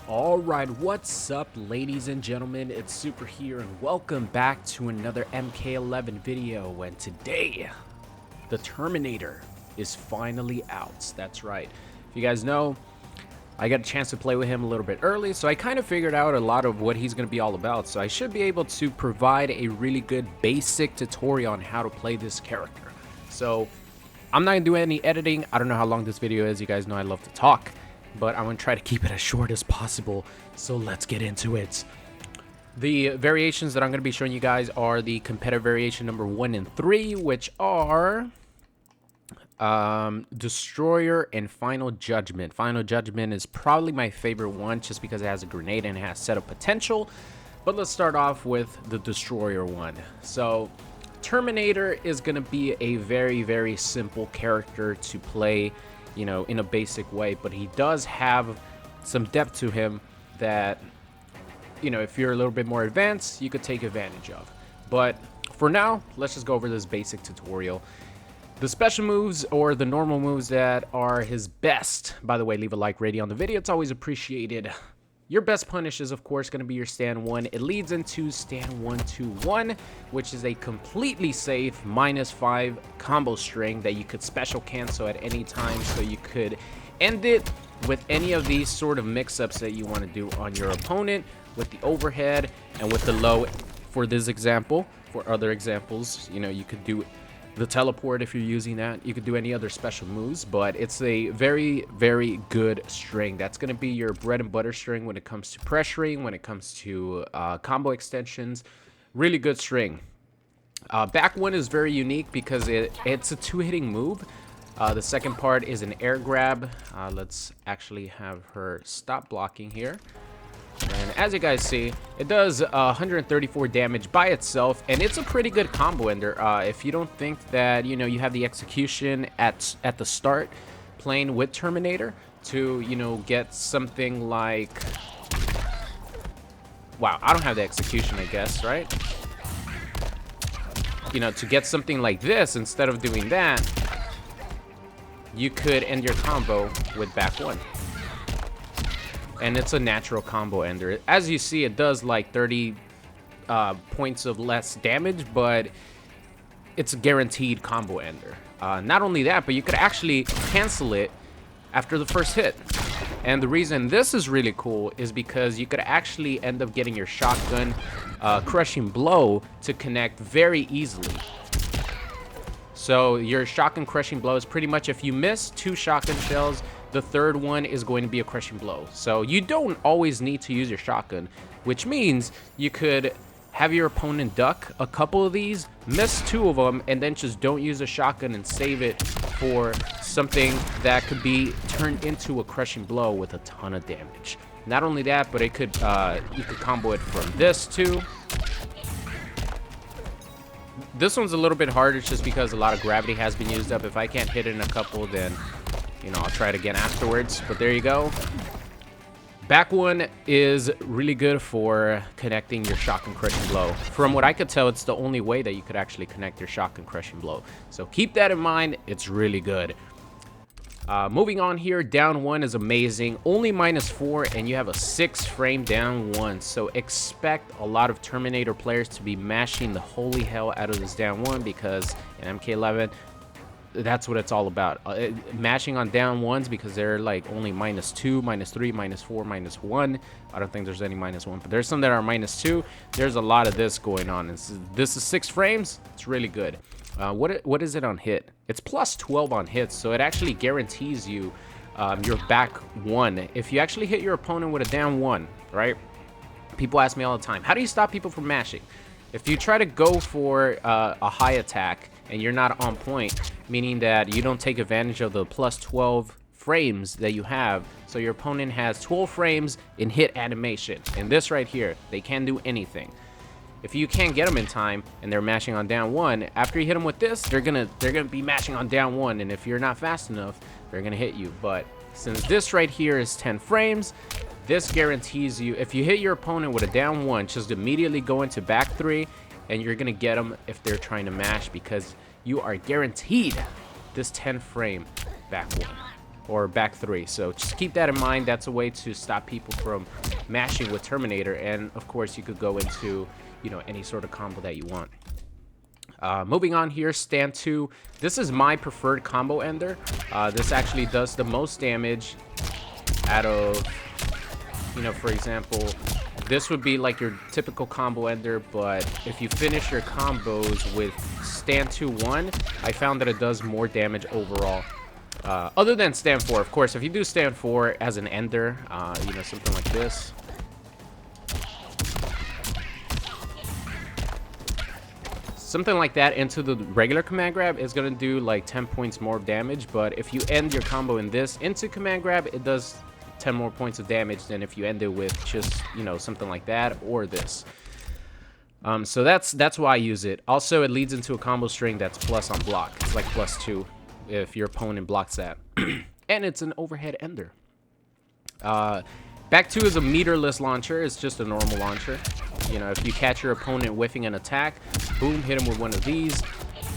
Alright, what's up ladies and gentlemen, it's Super here and welcome back to another MK11 video. And today, the Terminator is finally out. That's right. If you guys know, I got a chance to play with him a little bit early, so I kind of figured out a lot of what he's going to be all about. So I should be able to provide a really good basic tutorial on how to play this character. So I'm not going to do any editing. I don't know how long this video is. You guys know I love to talk, but I'm going to try to keep it as short as possible. So let's get into it. The variations that I'm going to be showing you guys are the competitive variation number 1 and 3, which are Destroyer and Final Judgment. Final Judgment is probably my favorite one just because it has a grenade and it has setup potential. But let's start off with the Destroyer one. So Terminator is going to be a very, very simple character to play, you know, in a basic way, but he does have some depth to him that, you know, if you're a little bit more advanced, you could take advantage of. But for now, let's just go over this basic tutorial. The special moves or the normal moves that are his best, by the way, leave a like rating on the video, it's always appreciated. Your best punish is, of course, going to be your stand 1. It leads into stand 1-2-1, which is a completely safe -5 combo string that you could special cancel at any time. So you could end it with any of these sort of mix-ups that you want to do on your opponent, with the overhead and with the low. For this example, for other examples, you know, you could do the teleport if you're using that. You could do any other special moves, but it's a very, very good string. That's going to be your bread and butter string when it comes to pressuring, when it comes to combo extensions. Really good string. Back one is very unique because it's a two-hitting move. The second part is an air grab. Let's actually have her stop blocking here. And as you guys see, it does 134 damage by itself, and it's a pretty good combo ender. If you don't think that, you know, you have the execution at the start playing with Terminator to, you know, get something like, wow, I don't have the execution, I guess, right? You know, to get something like this, instead of doing that, you could end your combo with back one. And it's a natural combo ender. As you see, it does like 30 points of less damage, but it's a guaranteed combo ender. Not only that, but you could actually cancel it after the first hit. And the reason this is really cool is because you could actually end up getting your shotgun crushing blow to connect very easily. So your shotgun crushing blow is pretty much, if you miss 2 shotgun shells, the third one is going to be a crushing blow. So you don't always need to use your shotgun, which means you could have your opponent duck a couple of these, miss 2 of them, and then just don't use a shotgun and save it for something that could be turned into a crushing blow with a ton of damage. Not only that, but it could you could combo it from this too. This one's a little bit harder just because a lot of gravity has been used up. If I can't hit it in a couple, then, you know, I'll try it again afterwards. But there you go. Back one is really good for connecting your shotgun crushing blow. From what I could tell, it's the only way that you could actually connect your shotgun crushing blow. So keep that in mind. It's really good. Moving on here, down one is amazing. Only -4, and you have a 6 frame down one. So expect a lot of Terminator players to be mashing the holy hell out of this down one, because in MK11, that's what it's all about. Mashing on down ones, because they're like only -2, -3, -4, -1. I don't think there's any -1, but there's some that are -2. There's a lot of this going on. This is 6 frames. It's really good. What is it on hit? It's +12 on hits, so it actually guarantees you your back one. If you actually hit your opponent with a down one, right? People ask me all the time, how do you stop people from mashing? If you try to go for a high attack and you're not on point, meaning that you don't take advantage of the +12 frames that you have, so your opponent has 12 frames in hit animation, and this right here, they can't do anything. If you can't get them in time and they're mashing on down one, after you hit them with this, they're gonna be mashing on down one, and if you're not fast enough, they're gonna hit you. But since this right here is 10 frames, this guarantees you, if you hit your opponent with a down one, just immediately go into back 3, and you're gonna get them if they're trying to mash, because you are guaranteed this 10 frame back one. or back 3. So just keep that in mind. That's a way to stop people from mashing with Terminator. And of course, you could go into, you know, any sort of combo that you want. Moving on here, stand 2. This is my preferred combo ender. This actually does the most damage out of, you know, for example, this would be like your typical combo ender, but if you finish your combos with stand 2-1, I found that it does more damage overall. Other than stand 4, of course, if you do stand 4 as an ender, you know, something like this. Something like that into the regular command grab is going to do like 10 points more damage, but if you end your combo in this into command grab, it does 10 more points of damage than if you end it with just, you know, something like that or this. So that's why I use it. Also, it leads into a combo string that's plus on block. It's like +2 if your opponent blocks that. And it's an overhead ender. Back 2 is a meterless launcher. It's just a normal launcher. You know, if you catch your opponent whiffing an attack, boom, hit him with one of these,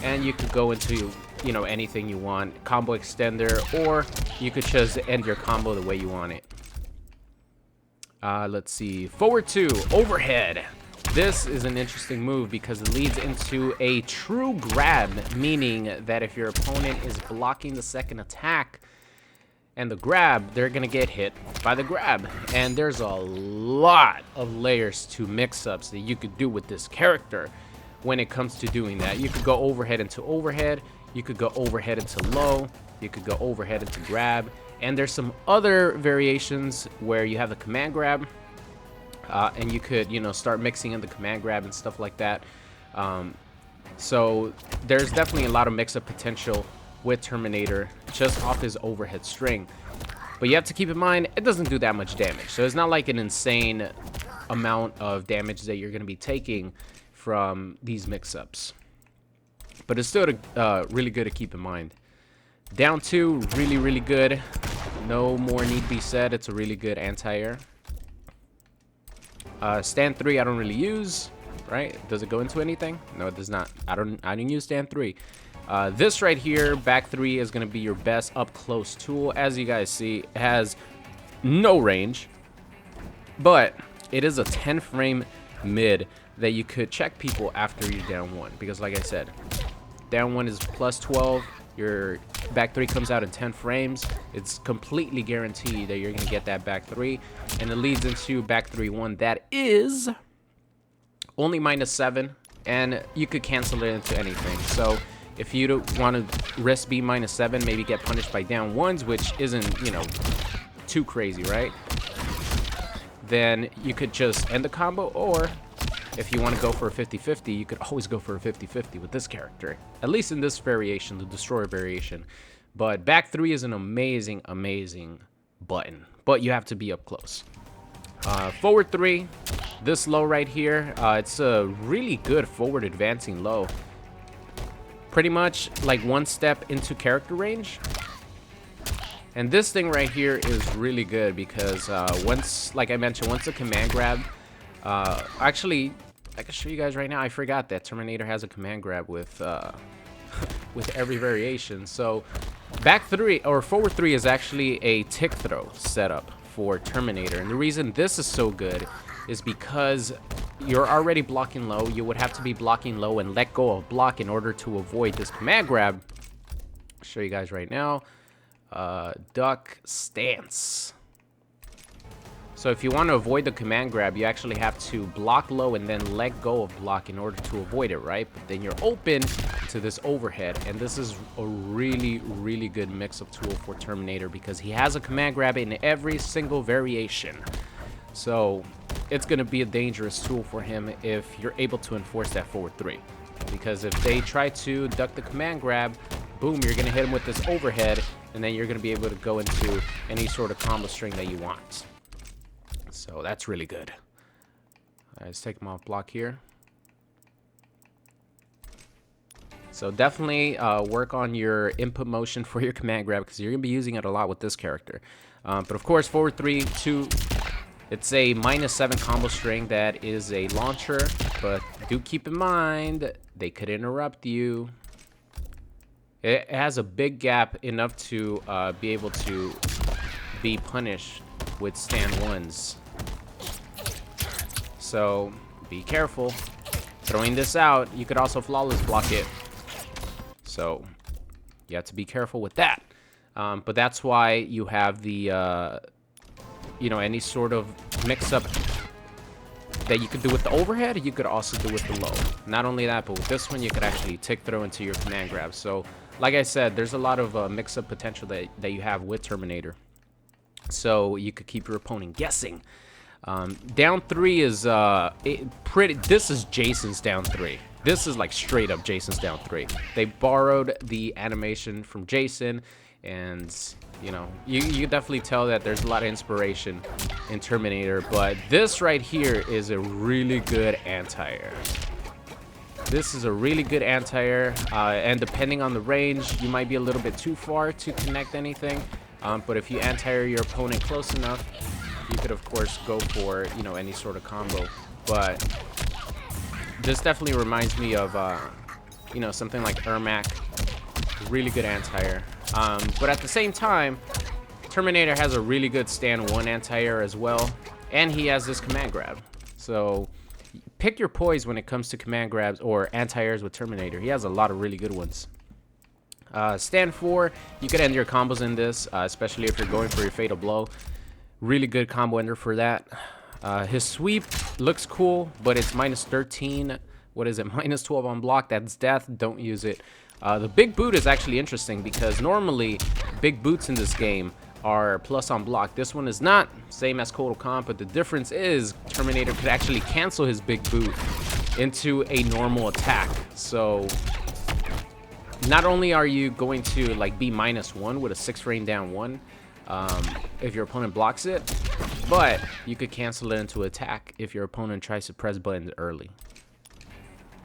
and you could go into, you know, anything you want, combo extender, or you could just end your combo the way you want it. Let's see, forward 2, overhead. This is an interesting move because it leads into a true grab, meaning that if your opponent is blocking the second attack and the grab, they're gonna get hit by the grab. And there's a lot of layers to mix-ups that you could do with this character when it comes to doing that. You could go overhead into overhead, you could go overhead into low, you could go overhead into grab, and there's some other variations where you have the command grab, and you could, you know, start mixing in the command grab and stuff like that. So there's definitely a lot of mix-up potential with Terminator just off his overhead string, but you have to keep in mind it doesn't do that much damage, so it's not like an insane amount of damage that you're going to be taking from these mix-ups, but it's still really good to keep in mind. Down 2, really good, no more need be said. It's a really good anti-air. Stand 3 I don't really use, right? Does it go into anything? No, it does not. I didn't use stand 3. This right here, back 3, is going to be your best up close tool. As you guys see, it has no range, but it is a 10 frame mid that you could check people after you're down 1, because like I said, down 1 is +12. Your back 3 comes out in 10 frames. It's completely guaranteed that you're going to get that back 3, and it leads into back 3-1 that is only -7, and you could cancel it into anything. So if you don't want to risk being -7, maybe get punished by down 1s, which isn't, you know, too crazy, right? Then you could just end the combo, or if you want to go for a 50-50, you could always go for a 50-50 with this character, at least in this variation, the Destroyer variation. But back 3 is an amazing button, but you have to be up close. Forward 3, this low right here, it's a really good forward advancing low. Pretty much like 1 step into character range. And this thing right here is really good because once, like I mentioned, once the command grab, actually, I can show you guys right now. I forgot that Terminator has a command grab with with every variation. So back 3 or forward 3 is actually a tick throw setup for Terminator, and the reason this is so good is because you're already blocking low. You would have to be blocking low and let go of block in order to avoid this command grab. I'll show you guys right now. Duck stance. So if you want to avoid the command grab, you actually have to block low and then let go of block in order to avoid it, right? But then you're open to this overhead, and this is a really good mix-up tool for Terminator because he has a command grab in every single variation. So it's going to be a dangerous tool for him if you're able to enforce that forward 3. Because if they try to duck the command grab, boom, you're going to hit him with this overhead, and then you're going to be able to go into any sort of combo string that you want. So that's really good. Let's take him off block here. So definitely work on your input motion for your command grab because you're going to be using it a lot with this character. But of course, forward 3, 2, it's a -7 combo string that is a launcher, but do keep in mind they could interrupt you. It has a big gap enough to be able to be punished with stand ones. So be careful. Throwing this out, you could also flawless block it. So you have to be careful with that. But that's why you have the, you know, any sort of mix-up that you could do with the overhead, you could also do with the low. Not only that, but with this one, you could actually tick throw into your command grab. So, like I said, there's a lot of mix-up potential that you have with Terminator. So you could keep your opponent guessing. Down 3 is this is Jason's down 3. This is like straight up Jason's down 3. They borrowed the animation from Jason, and you know, you definitely tell that there's a lot of inspiration in Terminator, but this right here is a really good anti-air. This is a really good anti-air, and depending on the range, you might be a little bit too far to connect anything, but if you anti-air your opponent close enough, you could of course go for, you know, any sort of combo. But this definitely reminds me of you know, something like Ermac. Really good anti-air. But at the same time, Terminator has a really good stand 1 anti-air as well, and he has this command grab. So pick your poise when it comes to command grabs or anti-airs with Terminator. He has a lot of really good ones. Stand 4, you could end your combos in this, especially if you're going for your fatal blow. Really good combo ender for that. His sweep looks cool, but it's -13. What is it? -12 on block. That's death. Don't use it. The big boot is actually interesting because normally big boots in this game are plus on block. This one is not. Same as Total Comp, but the difference is Terminator could actually cancel his big boot into a normal attack. So not only are you going to like be -1 with a 6 frame down 1 if your opponent blocks it, but you could cancel it into attack if your opponent tries to press buttons early.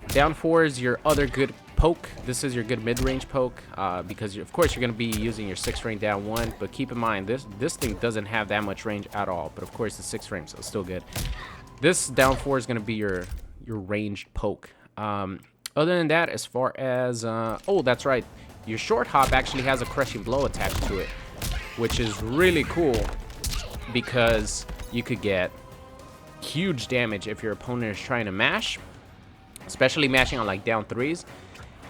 Down 4 is your other good poke. This is your good mid-range poke, because of course you're going to be using your 6 frame down 1, but keep in mind this thing doesn't have that much range at all, but of course it's 6 frames, so it's still good. This down 4 is going to be your ranged poke. Other than that, as far as oh, that's right, your short hop actually has a crushing blow attached to it, which is really cool because you could get huge damage if your opponent is trying to mash, especially mashing on like down 3s,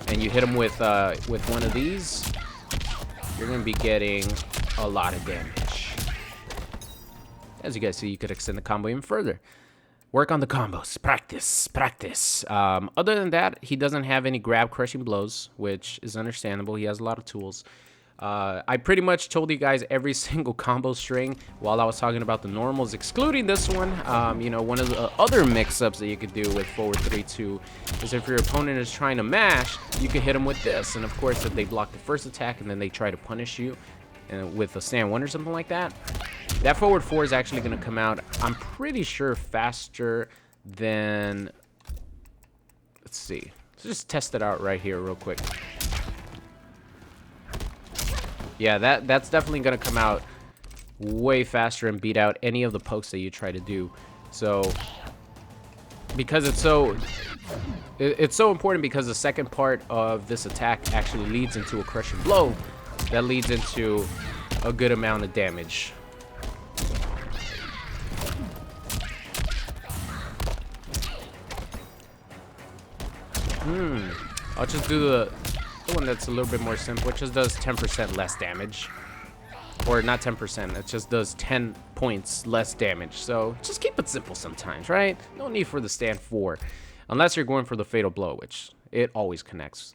and you hit them with one of these, you're gonna be getting a lot of damage. As you guys see, you could extend the combo even further. Work on the combos, practice. Other than that, he doesn't have any grab crushing blows, which is understandable. He has a lot of tools. I pretty much told you guys every single combo string while I was talking about the normals, excluding this one. You know, one of the other mix-ups that you could do with forward 3-2 is if your opponent is trying to mash, you could hit them with this. And of course, if they block the first attack and then they try to punish you with a stand 1 or something like that, that forward 4 is actually going to come out, I'm pretty sure, faster than... Let's see. Let's just test it out right here real quick. Yeah, that's definitely going to come out way faster and beat out any of the pokes that you try to do. So, because it's so important, because the second part of this attack actually leads into a crushing blow that leads into a good amount of damage. I'll just do the one that's a little bit more simple. It just does 10% less damage. Or not 10%, it just does 10 points less damage. So just keep it simple sometimes, right? No need for the stand 4. Unless you're going for the fatal blow, which it always connects.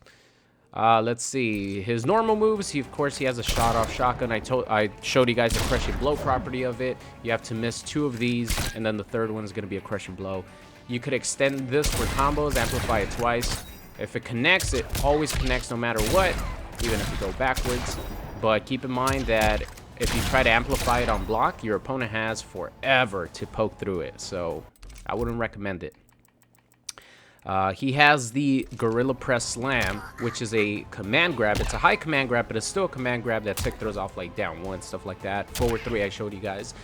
Let's see. His normal moves, of course, he has a shot-off shotgun. I showed you guys the crushing blow property of it. You have to miss 2 of these, and then the third one is going to be a crushing blow. You could extend this for combos, amplify it twice. If it connects, it always connects no matter what, even if you go backwards. But keep in mind that if you try to amplify it on block, your opponent has forever to poke through it. So I wouldn't recommend it. He has the Gorilla Press Slam, which is a command grab. It's a high command grab, but it's still a command grab that tick throws off like down 1, stuff like that. Forward 3, I showed you guys.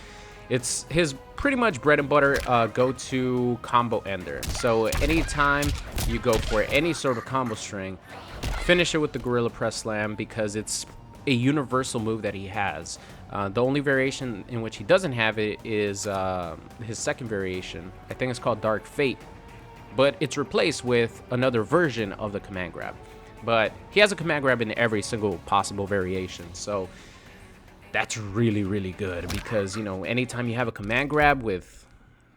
It's his pretty much bread and butter go-to combo ender. So anytime you go for any sort of combo string, finish it with the Gorilla Press Slam because it's a universal move that he has. The only variation in which he doesn't have it is his second variation. I think it's called Dark Fate, but it's replaced with another version of the command grab. But he has a command grab in every single possible variation, so that's really, really good because, you know, anytime you have a command grab with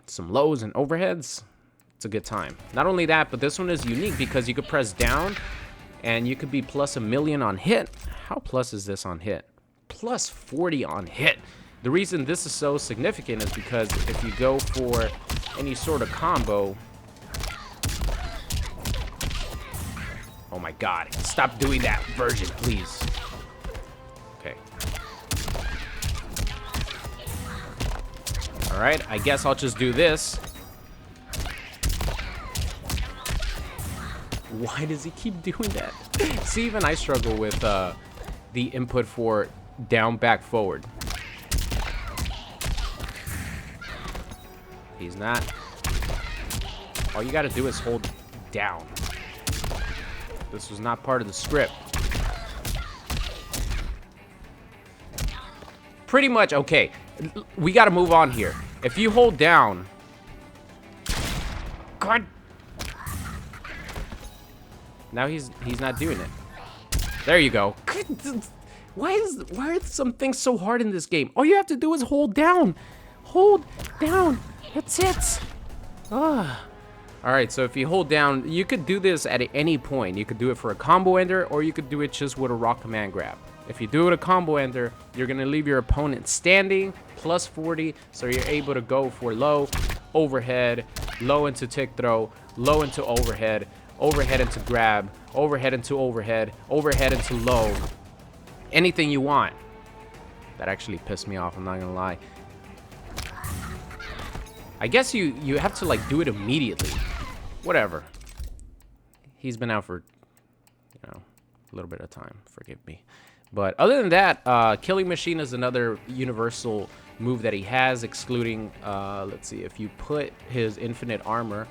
some lows and overheads, it's a good time. Not only that, but this one is unique because you could press down and you could be plus 1,000,000 on hit. How plus is this on hit? Plus 40 on hit. The reason this is so significant is because if you go for any sort of combo... Oh my god, stop doing that version, please. Okay. Alright, I guess I'll just do this. Why does he keep doing that? See, even I struggle with the input for down, back, forward. He's not. All you gotta do is hold down. This was not part of the script. Pretty much, okay. We gotta move on here. If you hold down... God. Now he's not doing it. There you go. Why are some things so hard in this game? All you have to do is hold down. Hold down. That's it. Ah. Alright, so if you hold down, you could do this at any point. You could do it for a combo ender, or you could do it just with a raw command grab. If you do it a combo ender, you're going to leave your opponent standing, plus 40, so you're able to go for low, overhead, low into tick throw, low into overhead, overhead into grab, overhead into overhead, overhead into low. Anything you want. That actually pissed me off, I'm not going to lie. I guess you have to, like, do it immediately. Whatever. He's been out for, you know, a little bit of time. Forgive me. But other than that, Killing Machine is another universal move that he has, excluding, let's see, if you put his infinite armor,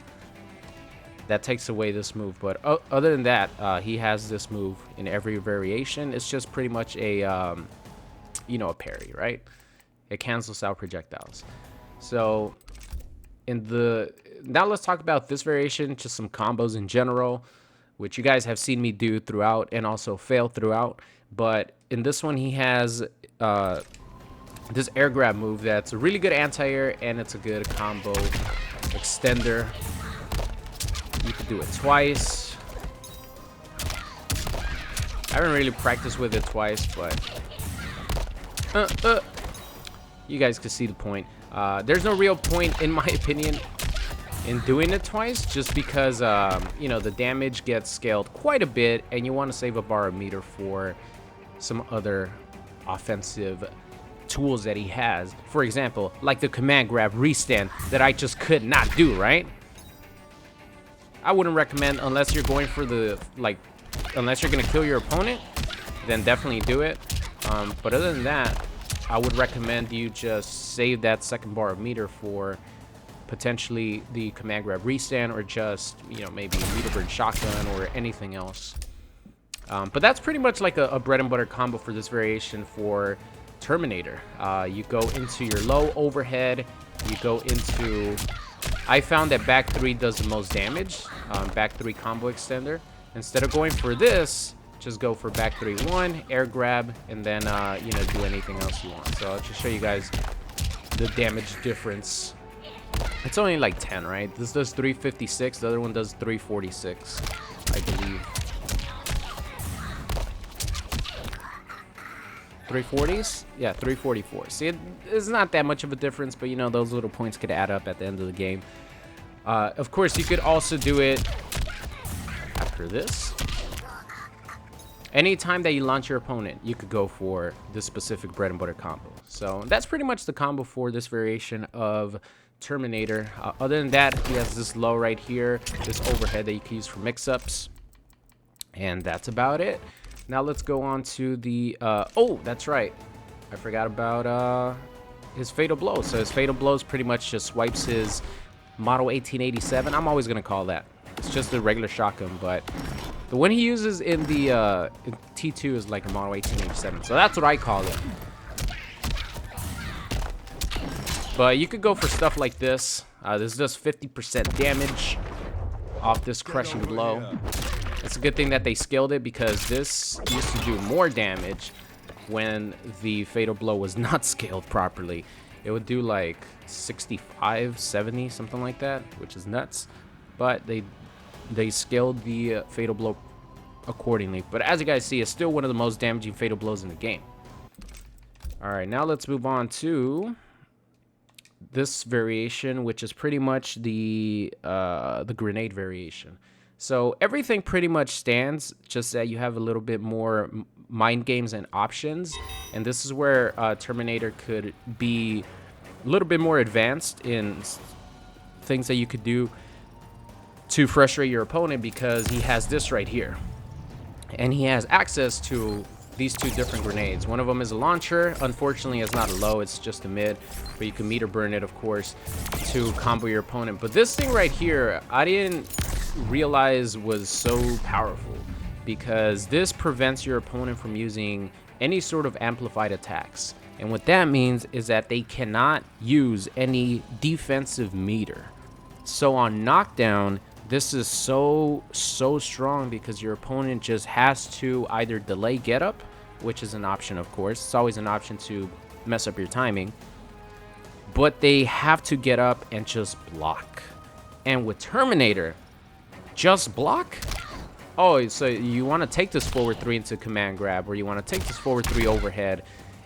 that takes away this move. But other than that, he has this move in every variation. It's just pretty much a, you know, a parry, right? It cancels out projectiles. So... now let's talk about this variation, just some combos in general, which you guys have seen me do throughout and also fail throughout. But in this one, he has this air grab move that's a really good anti-air, and it's a good combo extender. You could do it twice. I haven't really practiced with it twice, but you guys can see the point. There's no real point, in my opinion, in doing it twice, just because, you know, the damage gets scaled quite a bit, and you want to save a bar of meter for some other offensive tools that he has. For example, like the command grab restand that I just could not do, right? I wouldn't recommend, unless you're going for the, like, unless you're going to kill your opponent, then definitely do it. But other than that, I would recommend you just save that second bar of meter for potentially the command grab restand, or just, you know, maybe meter burn shotgun or anything else. But that's pretty much like a bread and butter combo for this variation for Terminator. You go into your low overhead, you go into... I found that back 3 does the most damage, back 3 combo extender. Instead of going for this, just go for back 3-1, air grab, and then, you know, do anything else you want. So I'll just show you guys the damage difference. It's only like 10, right? This does 356, the other one does 346, I believe. 340s? Yeah, 344. See, it's not that much of a difference, but, you know, those little points could add up at the end of the game. Of course, you could also do it after this. Anytime that you launch your opponent, you could go for this specific bread and butter combo. So that's pretty much the combo for this variation of Terminator. Other than that, he has this low right here, this overhead that you can use for mix-ups. And that's about it. Now let's go on to the... oh, that's right. I forgot about his Fatal Blow. So his Fatal Blows pretty much just wipes his Model 1887. I'm always going to call that. It's just a regular shotgun, but The one he uses in the in T2 is like a Model 1887. So that's what I call it. But you could go for stuff like this. This does 50% damage off this crushing blow. It's a good thing that they scaled it, because this used to do more damage when the fatal blow was not scaled properly. It would do like 65, 70, something like that, which is nuts. But they scaled the fatal blow accordingly. But as you guys see, it's still one of the most damaging fatal blows in the game. All right, now let's move on to this variation, which is pretty much the grenade variation. So everything pretty much stands, just that you have a little bit more mind games and options. And this is where Terminator could be a little bit more advanced in things that you could do to frustrate your opponent, because he has this right here. And he has access to these two different grenades. One of them is a launcher. Unfortunately, it's not a low, it's just a mid, but you can meter burn it, of course, to combo your opponent. But this thing right here, I didn't realize was so powerful, because this prevents your opponent from using any sort of amplified attacks. And what that means is that they cannot use any defensive meter. So on knockdown, this is so strong, because your opponent just has to either delay get up, which is an option, of course. It's always an option to mess up your timing, but they have to get up and just block. And with Terminator, just block? Oh, so you want to take this forward 3 into command grab, or you want to take this forward 3 overhead,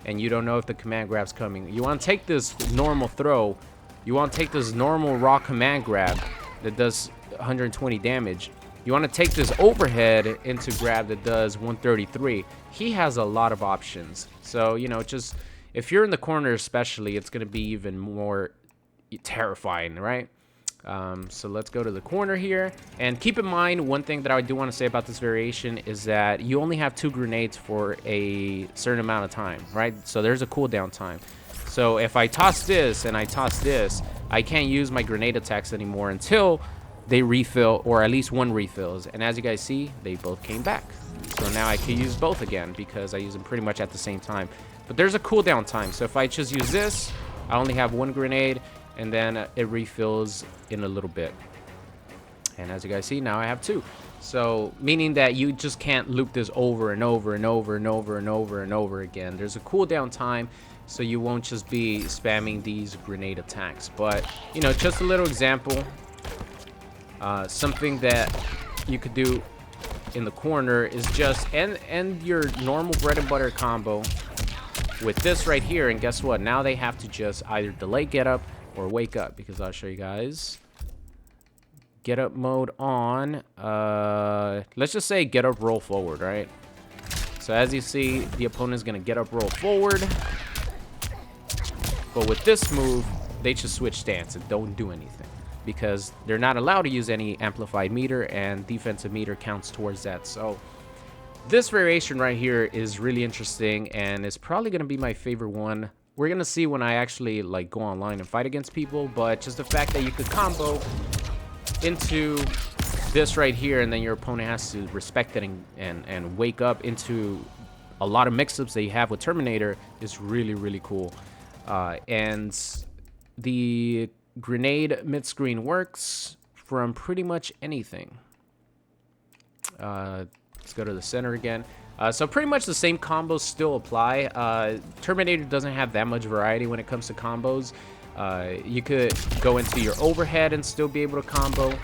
and you don't know if the command grab's coming. You want to take this normal throw, you want to take this normal raw command grab that does 120 damage. You want to take this overhead into grab that does 133. He has a lot of options. So, you know, just if you're in the corner especially, it's going to be even more terrifying, right? So let's go to the corner here. And keep in mind, one thing that I do want to say about this variation is that you only have 2 grenades for a certain amount of time, right? So there's a cooldown time. So if I toss this and I toss this, I can't use my grenade attacks anymore until they refill, or at least one refills. And as you guys see, they both came back. So now I can use both again, because I use them pretty much at the same time. But there's a cooldown time. So if I just use this, I only have 1 grenade, and then it refills in a little bit. And as you guys see, now I have 2. So meaning that you just can't loop this over and over and over and over and over and over again. There's a cooldown time, so you won't just be spamming these grenade attacks. But, you know, just a little example. Something that you could do in the corner is just end your normal bread and butter combo with this right here. And guess what? Now they have to just either delay get up or wake up, because I'll show you guys. Get up mode on. Let's just say get up, roll forward, right? So as you see, the opponent is going to get up, roll forward. But with this move, they just switch stance and don't do anything, because they're not allowed to use any amplified meter, and defensive meter counts towards that. So this variation right here is really interesting, and it's probably going to be my favorite one. We're going to see when I actually like go online and fight against people, but just the fact that you could combo into this right here, and then your opponent has to respect it and wake up into a lot of mix-ups that you have with Terminator is really, really cool. And the grenade mid-screen works from pretty much anything. Let's go to the center again. So pretty much the same combos still apply. Terminator doesn't have that much variety when it comes to combos. You could go into your overhead and still be able to combo.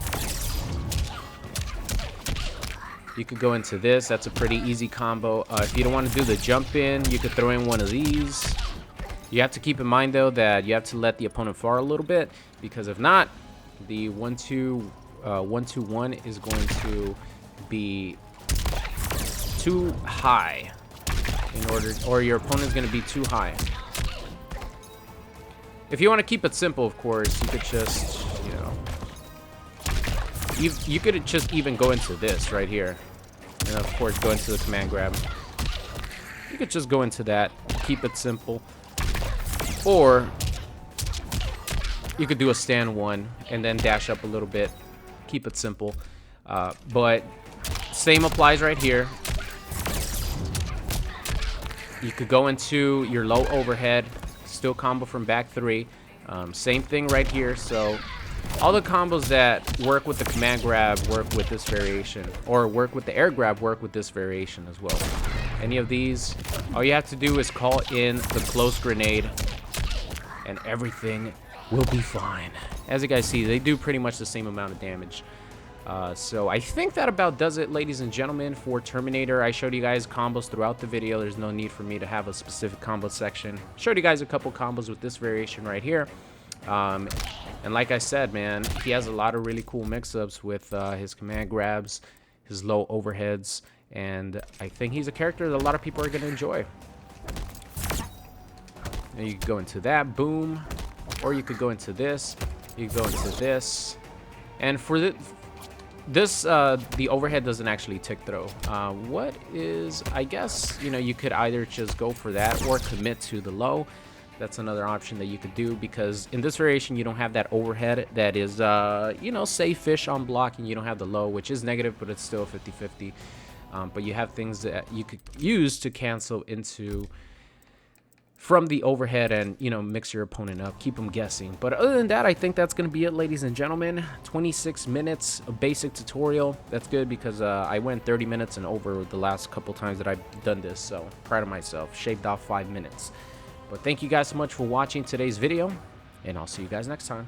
You could go into this. That's a pretty easy combo. If you don't want to do the jump in, you could throw in one of these. You have to keep in mind, though, that you have to let the opponent fall a little bit, because if not, the 1-2-1 is going to be too high in order, or your opponent is going to be too high. If you want to keep it simple, of course, you could just, you know, you could just even go into this right here, and of course go into the command grab. You could just go into that, keep it simple. Or you could do a stand 1 and then dash up a little bit, keep it simple. But Same applies right here. You could go into your low overhead, still combo from back 3. Same thing right here. So all the combos that work with the command grab work with this variation, or work with the air grab work with this variation as well. Any of these, all you have to do is call in the close grenade and everything will be fine. As you guys see, they do pretty much the same amount of damage. So I think that about does it, ladies and gentlemen, for Terminator. I showed you guys combos throughout the video. There's no need for me to have a specific combo section. Showed you guys a couple combos with this variation right here. And like I said, man, he has a lot of really cool mix-ups with his command grabs, his low overheads, and I think he's a character that a lot of people are going to enjoy. And you could go into that, boom, or you could go into this, you could go into this, and for the the overhead doesn't actually tick throw. What is, I guess, you know, you could either just go for that or commit to the low. That's another option that you could do, because in this variation you don't have that overhead that is you know, safe fish on block, and you don't have the low, which is negative, but it's still 50-50. But you have things that you could use to cancel into from the overhead and, you know, mix your opponent up, keep them guessing. But other than that, I think that's going to be it, ladies and gentlemen. 26 minutes of basic tutorial. That's good, because I went 30 minutes and over the last couple times that I've done this, so proud of myself. Shaved off 5 minutes. But thank you guys so much for watching today's video, and I'll see you guys next time.